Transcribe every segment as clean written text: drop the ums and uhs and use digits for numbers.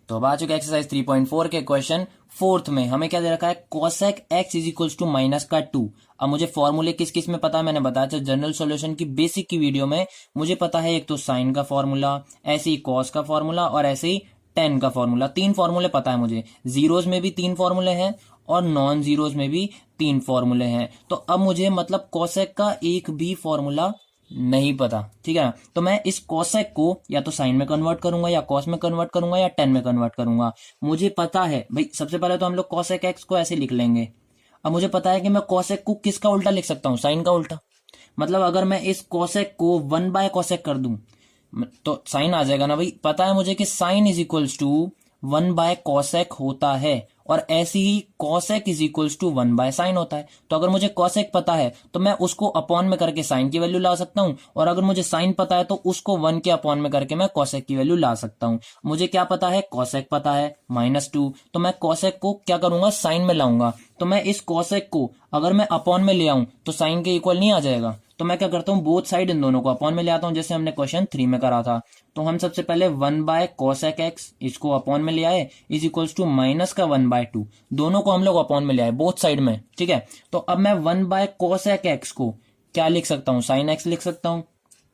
तो अब आ चुके एक्सरसाइज 3.4 के क्वेश्चन फोर्थ में। हमें क्या दे रखा है, cosec x is equals to minus का 2। अब मुझे फॉर्मूले किस किस में पता है मैंने बताया था जनरल सॉल्यूशन की बेसिक की वीडियो में। मुझे पता है एक तो साइन का फॉर्मूला, ऐसे ही कॉस का फॉर्मूला और ऐसे ही टेन का फॉर्मूला। 3 फॉर्मूले पता है मुझे। जीरोज में भी 3 फॉर्मूले हैं और नॉन जीरोज में भी 3 फॉर्मूले हैं। तो अब मुझे मतलब कोसेक का एक भी फॉर्मूला नहीं पता, ठीक है। तो मैं इस कोसेक को या तो साइन में कन्वर्ट करूंगा या कॉस में कन्वर्ट करूंगा या टेन में कन्वर्ट करूंगा। मुझे पता है भाई, सबसे पहले तो हम लोग कोसेक एक्स को ऐसे लिख लेंगे। अब मुझे पता है कि मैं कोसेक को किसका उल्टा लिख सकता हूँ, साइन का उल्टा। मतलब अगर मैं इस कोसेक को 1/कोसेक कर दूं तो साइन आ जाएगा ना भाई। पता है मुझे कि साइन इज इक्वल्स टू 1/कोसेक होता है और ऐसे ही कोसेक इज इक्वल्स टू 1/साइन होता है। तो अगर मुझे कोसेक पता है तो मैं उसको अपॉन में करके साइन की वैल्यू ला सकता हूं, और अगर मुझे साइन पता है तो उसको 1 के अपॉन में करके मैं कोसेक की वैल्यू ला सकता हूं। मुझे क्या पता है, कोसेक पता है -2। तो मैं कोसेक को क्या करूंगा, साइन में लाऊंगा। तो मैं इस कोसेक को अगर मैं अपॉन में ले आऊं तो साइन के इक्वल नहीं आ जाएगा। तो मैं क्या करता हूं, बोथ साइड इन दोनों को अपॉन में ले आता हूं, जैसे हमने क्वेश्चन 3 में करा था। तो हम सबसे पहले 1/कोसेक एक्स इसको अपॉन में ले आए इज इक्वल्स टू माइनस का 1/2। दोनों को हम लोग अपॉन में ले आए बोथ साइड में, ठीक है। तो अब मैं 1/कोसेक एक्स को क्या लिख सकता हूं, साइन एक्स लिख सकता हूं।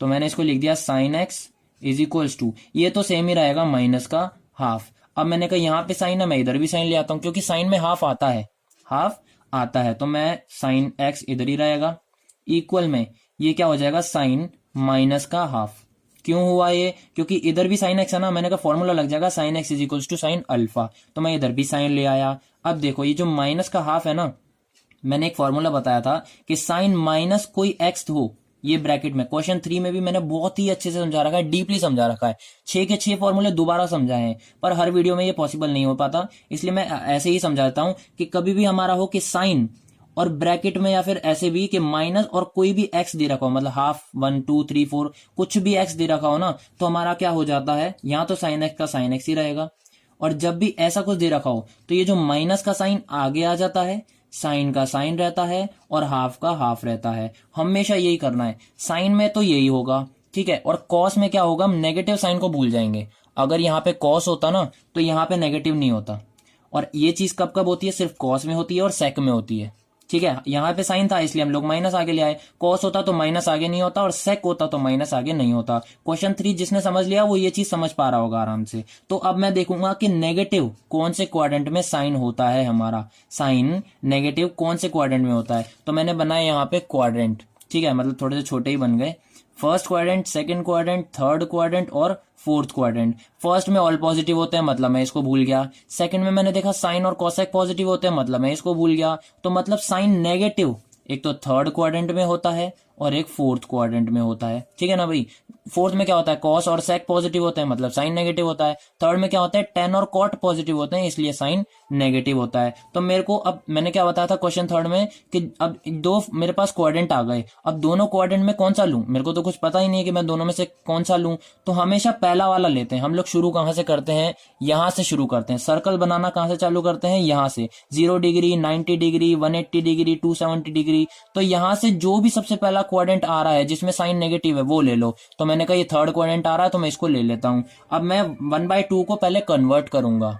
तो मैंने इसको लिख दिया sine x is equals to, ये तो सेम ही रहेगा, माइनस का हाफ। अब मैंने कहा यहाँ पे साइन है, मैं इधर भी साइन ले आता हूं क्योंकि साइन में हाफ आता है, हाफ आता है। तो मैं साइन एक्स इधर ही रहेगा, इक्वल में ये क्या हो जाएगा, साइन माइनस का हाफ। क्यों हुआ ये, क्योंकि इधर भी साइन एक्स है ना, मैंने कहा फॉर्मूला लग जाएगा sine x is equals to sine alpha. तो मैं इधर भी साइन ले आया। अब देखो ये जो माइनस का हाफ है ना, मैंने एक फॉर्मूला बताया था कि साइन माइनस कोई एक्स हो, ये ब्रैकेट में क्वेश्चन 3 में भी मैंने बहुत ही अच्छे से समझा रखा है, डीपली समझा रखा है। 6 के 6 फॉर्मूले दोबारा समझाए हैं, पर हर वीडियो में ये पॉसिबल नहीं हो पाता, इसलिए मैं ऐसे ही समझाता हूं कि कभी भी हमारा हो कि साइन और ब्रैकेट में या फिर ऐसे भी कि माइनस और कोई भी एक्स दे रखा हो, मतलब हाफ 1 2 3 4 कुछ भी एक्स दे रखा हो ना, तो हमारा क्या हो जाता है, यहां तो साइन एक्स का साइन एक्स ही रहेगा। और जब भी ऐसा कुछ दे रखा हो तो ये जो माइनस का साइन आगे आ जाता है, साइन का साइन रहता है और हाफ का हाफ रहता है। हमेशा यही करना है। साइन में तो यही होगा, ठीक है। और कॉस में क्या होगा, हम नेगेटिव साइन को भूल जाएंगे। अगर यहाँ पे कॉस होता ना तो यहाँ पे नेगेटिव नहीं होता। और ये चीज कब कब होती है, सिर्फ कॉस में होती है और सेक में होती है, ठीक है। यहाँ पे साइन था इसलिए हम लोग माइनस आगे ले आए। कॉस होता तो माइनस आगे नहीं होता और सेक होता तो माइनस आगे नहीं होता। क्वेश्चन 3 जिसने समझ लिया वो ये चीज समझ पा रहा होगा आराम से। तो अब मैं देखूंगा कि नेगेटिव कौन से क्वाड्रेंट में साइन होता है हमारा, साइन नेगेटिव कौन से क्वाड्रेंट में होता है। तो मैंने बनाया यहाँ पे क्वाड्रेंट, ठीक है, मतलब थोड़े से छोटे ही बन गए। First quadrant, second quadrant, third quadrant और फोर्थ क्वाड्रेंट। फर्स्ट में ऑल पॉजिटिव होते हैं, मतलब मैं इसको भूल गया। सेकंड में मैंने देखा साइन और कोसेक पॉजिटिव होते हैं, मतलब मैं इसको भूल गया। तो मतलब साइन नेगेटिव एक तो थर्ड क्वाड्रेंट में होता है और एक फोर्थ क्वाड्रेंट में होता है, ठीक है ना भाई। फोर्थ में क्या होता है, कॉस और सेक पॉजिटिव होते हैं, मतलब साइन नेगेटिव होता है। थर्ड में क्या होता है, टेन और कॉट पॉजिटिव होते हैं, इसलिए साइन नेगेटिव होता है। तो मेरे को अब मैंने क्या बताया था क्वेश्चन थर्ड में कि अब दो मेरे पास क्वाड्रेंट आ गए, अब दोनों क्वाड्रेंट में कौन सा लूं, मेरे को तो कुछ पता ही नहीं है कि मैं दोनों में से कौन सा लूं। तो हमेशा पहला वाला लेते हैं हम लोग। शुरू कहां से करते हैं, यहां से शुरू करते हैं। सर्कल बनाना कहां से चालू करते हैं, यहां से। 0 डिग्री, 90 डिग्री, 180 डिग्री, 270 डिग्री। तो यहां से जो भी सबसे पहला क्वाड्रेंट आ रहा है जिसमें साइन नेगेटिव है वो ले लो। तो मैंने कहा ये थर्ड क्वाड्रेंट आ रहा है तो मैं इसको ले लेता हूं। अब मैं 1/2 को पहले कन्वर्ट करूंगा।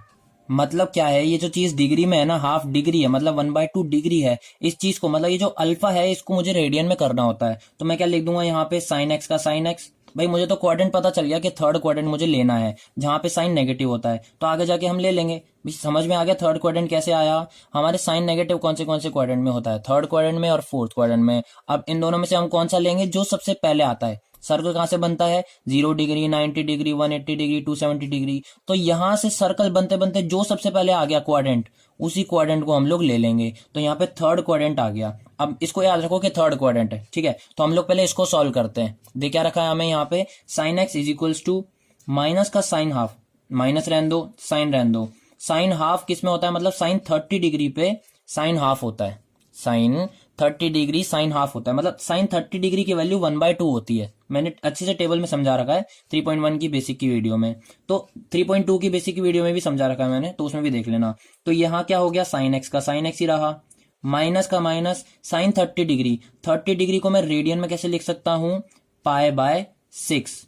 मतलब क्या है, ये जो चीज डिग्री में है ना, हाफ डिग्री है, मतलब 1/2 डिग्री है। इस चीज को मतलब ये जो अल्फा है इसको मुझे रेडियन में करना होता है। तो मैं क्या लिख दूंगा यहाँ पे, साइन एक्स का साइन एक्स। भाई मुझे तो क्वाड्रेंट पता चल गया कि थर्ड क्वाड्रेंट मुझे लेना है जहां पे साइन नेगेटिव होता है, तो आगे जाके हम ले लेंगे। समझ में आ गया थर्ड क्वाड्रेंट कैसे आया। हमारे साइन नेगेटिव कौन से क्वाड्रेंट में होता है, थर्ड क्वाड्रेंट में और फोर्थ क्वाड्रेंट में। अब इन दोनों में से हम कौन सा लेंगे, जो सबसे पहले आता है। सर्कल कहां से बनता है, 0 डिग्री, 90 डिग्री, 180 डिग्री, 270 डिग्री। तो यहां से सर्कल बनते बनते जो सबसे पहले आ गया क्वाड्रेंट, उसी क्वाड्रेंट को हम लोग ले लेंगे। तो यहाँ पे थर्ड क्वाड्रेंट आ गया। अब इसको याद रखो कि थर्ड क्वाड्रेंट है, ठीक है। तो हम लोग पहले इसको सॉल्व करते हैं। देख क्या रखा है हमें यहाँ पे, sine x is equals to minus का साइन हाफ, माइनस रहने दो, साइन रहने दो। साइन हाफ किस में होता है, मतलब साइन 30 डिग्री पे साइन हाफ होता है। साइन 30 डिग्री साइन हाफ होता है, मतलब साइन 30 डिग्री की वैल्यू 1/2 होती है। मैंने अच्छे से टेबल में समझा रखा है 3.1 की बेसिक की वीडियो में। तो 3.2 की बेसिक की वीडियो में भी समझा रखा है मैंने, तो उसमें भी देख लेना। तो यहाँ क्या हो गया, साइन एक्स का साइन एक्स ही रहा, माइनस का माइनस, साइन 30 डिग्री। 30 डिग्री को मैं रेडियन में कैसे लिख सकता हूं, π/6।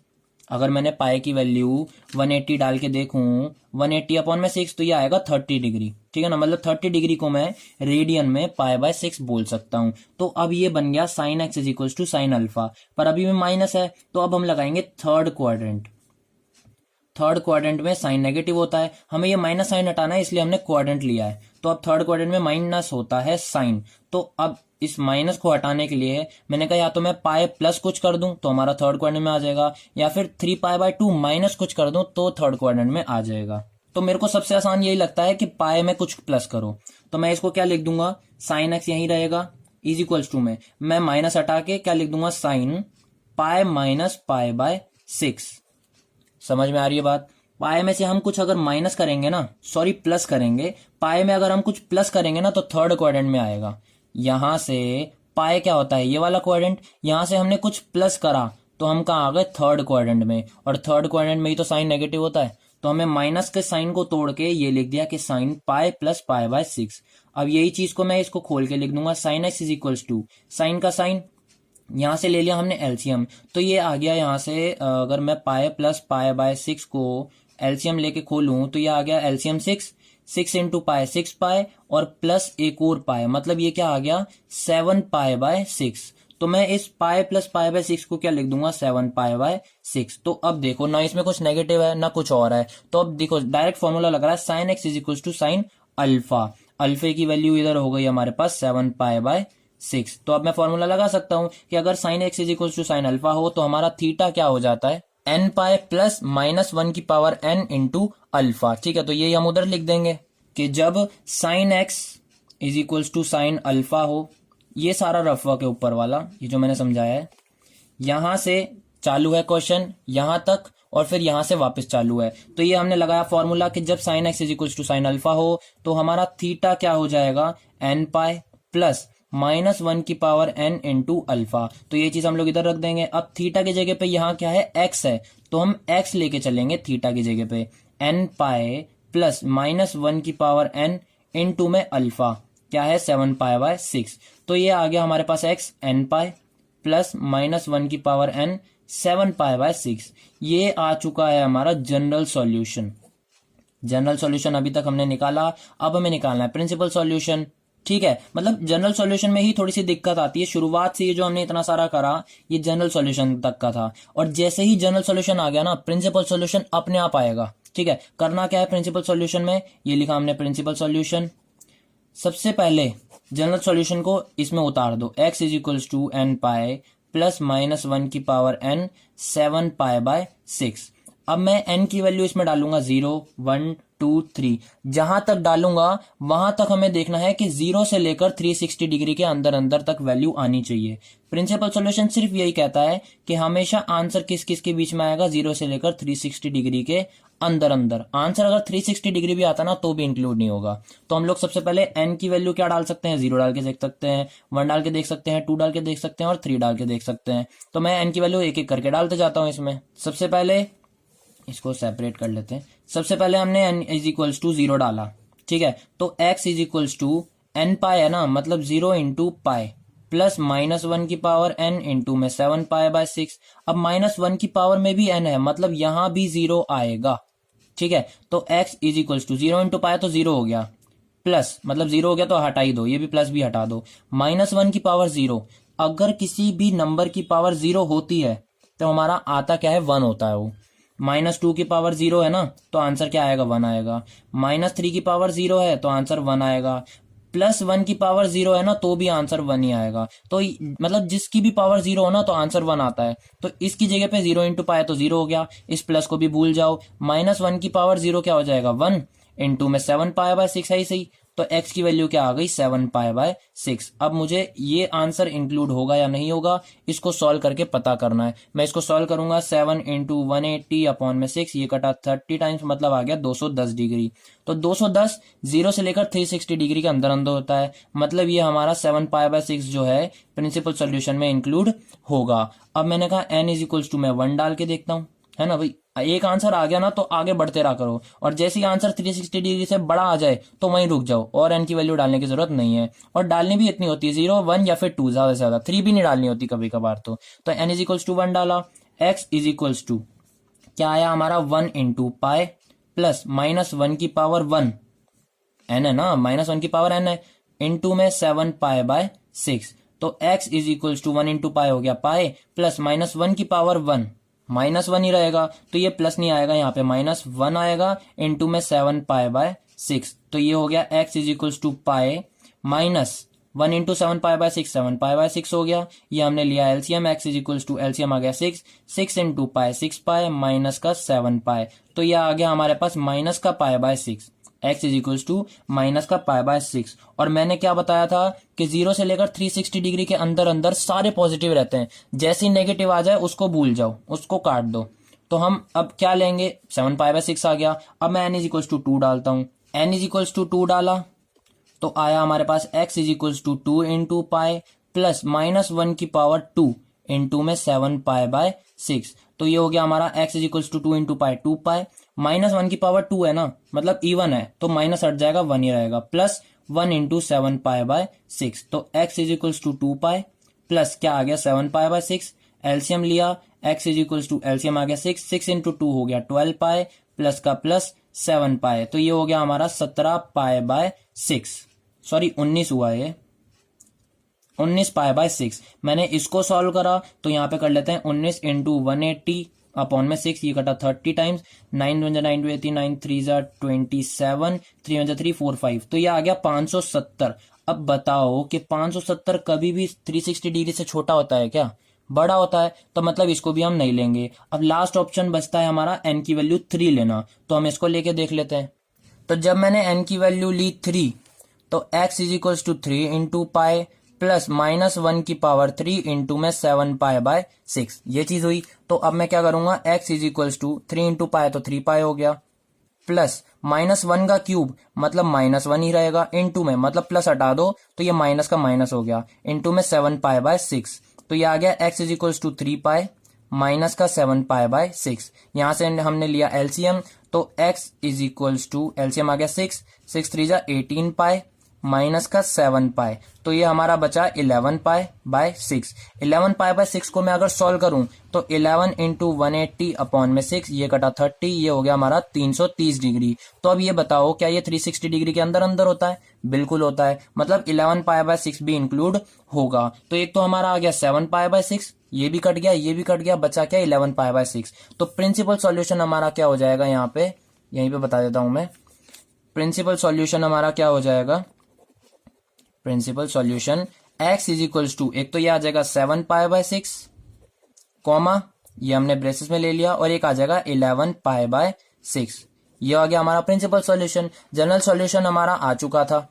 अगर मैंने पाए की वैल्यू 180 डाल के देखूं 180 अपॉन में 6 तो ये आएगा 30 डिग्री, ठीक है ना। मतलब 30 डिग्री को मैं रेडियन में पाई बाय 6 बोल सकता हूं। तो अब ये बन गया sine x is equal to sine alpha, पर अभी में माइनस है तो अब हम लगाएंगे थर्ड क्वाड्रेंट। थर्ड क्वाड्रेंट में साइन नेगेटिव होता है, हमें ये माइनस साइन हटाना है इसलिए हमने क्वाड्रेंट लिया है। तो अब थर्ड क्वाड्रेंट में माइनस होता है साइन। तो अब इस माइनस को हटाने के लिए मैंने कहा या तो मैं पाई प्लस कुछ कर दूं तो हमारा थर्ड क्वाड्रेंट में आ जाएगा, या फिर 3π/2 माइनस कुछ कर दूं तो थर्ड क्वाड्रेंट में आ जाएगा। तो मेरे को सबसे आसान यही लगता है कि पाई में कुछ प्लस करो। तो मैं इसको क्या लिख दूंगा, साइन एक्स यहीं रहेगा इज इक्वल्स टू में मैं माइनस हटा के क्या लिख दूंगा, sine pi minus pi by 6। समझ में आ रही है बात। पाए में से हम कुछ अगर माइनस करेंगे ना, सॉरी प्लस करेंगे, पाए में अगर हम कुछ प्लस करेंगे ना तो थर्ड क्वाड्रेंट में आएगा। यहां से पाए क्या होता है, ये वाला क्वाड्रेंट, यहां से हमने कुछ प्लस करा तो हम कहाँ आ गए, थर्ड क्वाड्रेंट में। और थर्ड क्वाड्रेंट में ही तो साइन नेगेटिव होता है, तो हमें माइनस के साइन को तोड़ के ये लिख दिया कि sine pi plus pi by 6। अब यही चीज को मैं इसको खोल के लिख दूंगा, sine x is equals to sine का साइन, यहां से ले लिया हमने एलसीएम, तो ये आ गया यहां से अगर मैं पाई प्लस पाई बाय 6 को एलसीएम लेके खोलूं तो ये आ गया एलसीएम 6 इंटू पाई 6 पाई और प्लस एक और पाई, मतलब ये क्या आ गया 7 पाई बाय 6। तो मैं इस पाई प्लस पाई बाय 6 को क्या लिख दूंगा, 7 पाई बाय 6। तो अब देखो ना इसमें कुछ नेगेटिव है ना कुछ और है, तो अब देखो डायरेक्ट फॉर्मूला लग रहा है sine x is equal to sine alpha. अल्फे की वैल्यू इधर हो गई हमारे पास 7 पाई बाय 6। तो अब मैं फॉर्मूला लगा सकता हूं कि अगर sine x is equal to sine alpha हो तो हमारा थीटा क्या हो जाता है, एन पाई प्लस -1 की पावर n इंटू अल्फा। ठीक है, तो यही हम उधर लिख देंगे कि जब sine x is equal to sine alpha हो, ये सारा रफवा के ऊपर वाला ये जो मैंने समझाया है, यहां से चालू है क्वेश्चन यहां तक और फिर यहां से वापस चालू है, तो ये हमने लगाया फॉर्मूला कि जब sine x is equal to sine alpha हो तो हमारा थीटा क्या हो जाएगा, एन पाई प्लस -1 की पावर n इंटू अल्फा। तो ये चीज हम लोग इधर रख देंगे। अब थीटा की जगह पे यहाँ क्या है, x है, तो हम x लेके चलेंगे थीटा की जगह पे, n पाई प्लस -1 की पावर n इंटू में अल्फा क्या है 7 पाई बाय 6। तो ये आ गया हमारे पास x n पाई प्लस -1 की पावर n 7 पाई बाय 6। ये आ चुका है हमारा जनरल सॉल्यूशन। जनरल सॉल्यूशन अभी तक हमने निकाला, अब हमें निकालना है प्रिंसिपल सॉल्यूशन। ठीक है, मतलब जनरल सॉल्यूशन में ही थोड़ी सी दिक्कत आती है, शुरुआत से ये जो हमने इतना सारा करा ये जनरल सॉल्यूशन तक का था, और जैसे ही जनरल सॉल्यूशन आ गया ना प्रिंसिपल सॉल्यूशन अपने आप आएगा। ठीक है, करना क्या है प्रिंसिपल सॉल्यूशन में, ये लिखा हमने प्रिंसिपल सॉल्यूशन। सबसे पहले जनरल सॉल्यूशन को इसमें उतार दो, x is equals to n pi plus -1 की पावर n 7 पाई बाय 6। अब मैं n की वैल्यू इसमें डालूंगा 0 1 2 3, जहां तक डालूंगा वहां तक हमें देखना है कि 0 से लेकर 360 डिग्री के अंदर अंदर तक वैल्यू आनी चाहिए। प्रिंसिपल सॉल्यूशन सिर्फ यही कहता है कि हमेशा आंसर किस किस के बीच में आएगा, 0 से लेकर 360 डिग्री के अंदर अंदर। आंसर अगर 360 डिग्री भी आता ना तो भी इंक्लूड नहीं होगा। तो हम लोग सबसे पहले n की वैल्यू क्या डाल सकते हैं, 0 डाल के देख सकते हैं, 1 डाल के देख सकते हैं, 2 डाल के देख सकते हैं और 3 डाल के देख सकते हैं। तो मैं n की वैल्यू एक एक करके डालते जाता हूं इसमें। सबसे पहले इसको सेपरेट कर लेते हैं। सबसे पहले हमने n इज इक्वल्स टू 0 डाला, ठीक है, तो x is equals to n pi है ना, मतलब 0 इंटू पाई प्लस -1 की पावर n इंटू में 7 पाई बाय 6। अब -1 की पावर में भी n है, मतलब यहां भी 0 आएगा। ठीक है, तो x is equals to 0 into pi तो 0 हो गया, प्लस मतलब 0 हो गया तो हटा ही दो, ये भी प्लस भी हटा दो, -1 की पावर 0। अगर किसी भी नंबर की पावर 0 होती है तो हमारा आता क्या है, 1 होता है वो। -2 की पावर 0 है ना, तो आंसर क्या आएगा, 1 आएगा। -3 की पावर 0 है तो आंसर 1 आएगा। +1 की पावर 0 है ना तो भी आंसर 1 ही आएगा। तो मतलब जिसकी भी पावर 0 हो ना तो आंसर 1 आता है। तो इसकी जगह पे 0 इंटू पाई तो 0 हो गया, इस प्लस को भी भूल जाओ। -1 की पावर 0 क्या हो जाएगा, 1 इंटू में 7 पाई बाय 6 है ही सही, तो x की वैल्यू क्या आ गई, 7 पाई बाय 6। अब मुझे ये आंसर इंक्लूड होगा या नहीं होगा इसको सॉल्व करके पता करना है। मैं इसको सॉल्व करूंगा, 7 इंटू 180 अपॉन में 6, ये कटा 30 टाइम्स, मतलब आ गया 210 डिग्री। तो 210 0 से लेकर 360 डिग्री के अंदर अंदर होता है, मतलब ये हमारा 7 पाई बाय 6 जो है प्रिंसिपल सोल्यूशन में इंक्लूड होगा। अब मैंने कहा n इज इक्वल्स टू, मैं 1 डाल के देखता हूं, है ना भाई। एक आंसर आ गया ना तो आगे बढ़ते रहा करो, और जैसे ही आंसर 360 डिग्री से बड़ा आ जाए तो वहीं रुक जाओ, और n की वैल्यू डालने की जरूरत नहीं है। और डालनी भी इतनी होती है 0 1 या फिर 2, ज्यादा से ज्यादा 3 भी नहीं डालनी होती कभी कभार। तो n इज इक्वल्स टू 1 डाला, x इज इक्वल्स टू क्या आया हमारा 1 इंटू पाए प्लस माइनस 1 की पावर 1 एन है ना, माइनस 1 की पावर एन है, इंटू में 7 पाए बाय 6। तो x is equals to 1 into pi हो गया पाए प्लस माइनस 1 की पावर 1, माइनस 1 ही रहेगा तो ये प्लस नहीं आएगा, यहाँ पे माइनस 1 आएगा इंटू में 7 पाए बाय 6। तो ये हो गया x is equals to pi minus 1 into 7 pi by 6, 7 pi by 6 हो गया। ये हमने लिया LCM, x is equals to LCM आ गया 6, 6 इंटू पाए 6 पाए माइनस का 7 पाए, तो ये आ गया हमारे पास माइनस का pi by 6। x is equals to minus का पाई बाय 6। और मैंने क्या बताया था कि 0 से लेकर 360 डिग्री के अंदर अंदर सारे पॉजिटिव रहते हैं, जैसे ही नेगेटिव आ जाए उसको भूल जाओ, उसको काट दो। तो हम अब क्या लेंगे, 7 पाई बाय 6 आ गया। अब मैं n इज इक्वल्स टू 2 डालता हूं, n इज इक्वल्स टू 2 डाला तो आया हमारे पास x is equals to 2 into pi plus minus 1 की पावर 2 इंटू में 7 पाई बाय 6। तो ये हो गया हमारा x is equals to 2 into pi 2 pi, minus 1 की पावर 2 है ना, मतलब इवन है तो माइनस हट जाएगा 1 ही रहेगा, प्लस 1 इंटू 7 पाई बाय 6। तो x is equals to 2 pi plus क्या आ गया 7 पाई बाय 6, एलसीएम लिया, x is equals to LCM आ गया 6, 6 इंटू 2 हो गया 12 पाई प्लस का प्लस 7 पाई, तो ये हो गया हमारा 17 पाई बाय 6, सॉरी 19 हुआ है, 19 पाई बाय 6। मैंने इसको सॉल्व करा तो यहाँ पे कर लेते हैं 19 इंटू 180 अपॉन में 6, ये कटा 30 टाइम्स, 9 वन 9 टू 80, 9 3 27, 3 वन 3 4 5, तो ये आ गया 570। अब बताओ कि 570 कभी भी 360 डिग्री से छोटा होता है क्या, बड़ा होता है, तो मतलब इसको भी हम नहीं लेंगे। अब लास्ट ऑप्शन बचता है हमारा n की वैल्यू 3 लेना, तो हम इसको लेके देख लेते हैं। तो जब मैंने n की वैल्यू ली 3 तो x is equals to 3 into pi plus minus 1 की पावर 3 इंटू में 7 पाई बाय 6, ये चीज हुई। तो अब मैं क्या करूंगा, x is equals to 3 into pi तो 3 पाई हो गया, प्लस माइनस 1 का क्यूब मतलब माइनस 1 ही रहेगा, इंटू में मतलब प्लस हटा दो तो ये माइनस का माइनस हो गया, इंटू में 7 पाई बाय 6। तो ये आ गया x is equals to 3 pi minus का 7 पाई बाय 6। यहां से हमने लिया एलसीएम, तो x is equals to LCM आ गया 6, 6 3 जा 18 पाई माइनस का 7 पाई, तो ये हमारा बचा 11 पाई बाय 6। 11 पाई बाय 6 को मैं अगर सॉल्व करूं तो 11 इंटू 180 अपॉन में 6, ये कटा 30, ये हो गया हमारा 330 डिग्री। तो अब ये बताओ क्या ये 360 डिग्री के अंदर अंदर होता है, बिल्कुल होता है, मतलब 11 पाई बाय 6 भी इंक्लूड होगा। तो एक तो हमारा आ गया 7 पाई बाय 6, ये भी कट गया, ये भी कट गया, बचा क्या 11 पाई बाय 6। तो प्रिंसिपल सॉल्यूशन हमारा क्या हो जाएगा, यहाँ पे यहीं पे बता देता हूं मैं, प्रिंसिपल सॉल्यूशन हमारा क्या हो जाएगा, principal solution x is equals to, एक तो ये आ जाएगा 7 पाई बाय 6 कॉमा, ये हमने ब्रेसेस में ले लिया, और एक आ जाएगा 11 पाई बाय 6, ये आ गया हमारा प्रिंसिपल सॉल्यूशन। जनरल सॉल्यूशन हमारा आ चुका था,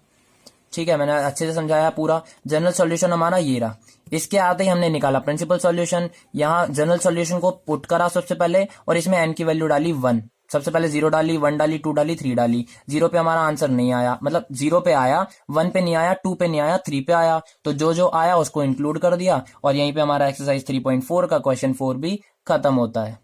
ठीक है, मैंने अच्छे से समझाया पूरा। जनरल सॉल्यूशन हमारा ये रहा, इसके आते ही हमने निकाला प्रिंसिपल सॉल्यूशन। यहाँ जनरल सॉल्यूशन को पुट करा सबसे पहले, और इसमें n की वैल्यू डाली 1, सबसे पहले 0 डाली, 1 डाली, 2 डाली, 3 डाली। 0 पे हमारा आंसर नहीं आया, मतलब 0 पे आया, 1 पे नहीं आया, 2 पे नहीं आया, 3 पे आया, तो जो जो आया उसको इंक्लूड कर दिया, और यहीं पे हमारा एक्सरसाइज 3.4 का क्वेश्चन 4 भी खत्म होता है।